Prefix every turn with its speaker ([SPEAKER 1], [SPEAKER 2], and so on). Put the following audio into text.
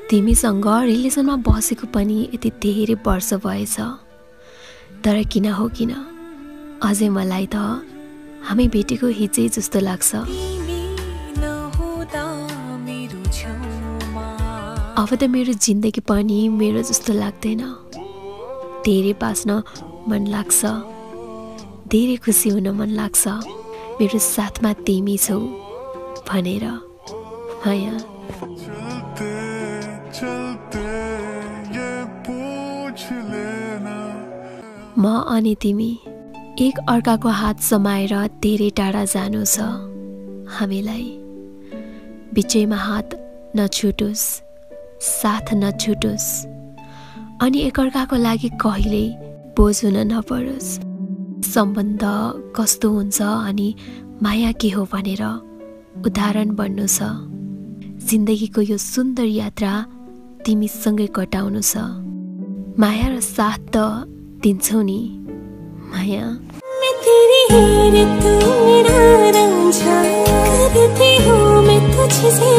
[SPEAKER 1] तिमीसँग रिलेसनमा बसेको पनि यति धेरै वर्ष भएछ, तर किन हो किन अझै मलाई त हामी भेटेको हिजै जस्तो लाग्छ। अब त मेरो जिन्दगी पनि मेरो जस्तो लाग्दैन। धेरै बाँच्न मन लाग्छ, धेरै खुसी हुन मन लाग्छ, मेरो साथमा तिमी छौ भनेर। माया म अनि तिमी एक अर्काको हात समाएर धेरै टाढा जानु छ हामीलाई। बिचैमा हात नछुटोस्, साथ नछुटोस्, अनि एकअर्काको लागि कहिल्यै बोझ हुन नपरोस्। सम्बन्ध कस्तो हुन्छ अनि माया के हो भनेर उदाहरण बन्नु छ। जिन्दगीको यो सुन्दर यात्रा तिमीसँगै कटाउनु छ। माया र साथ त दिन्छौ नि माया।
[SPEAKER 2] मैं तेरी है रे तू मेरा रांझा, करती हूँ मैं तुझसे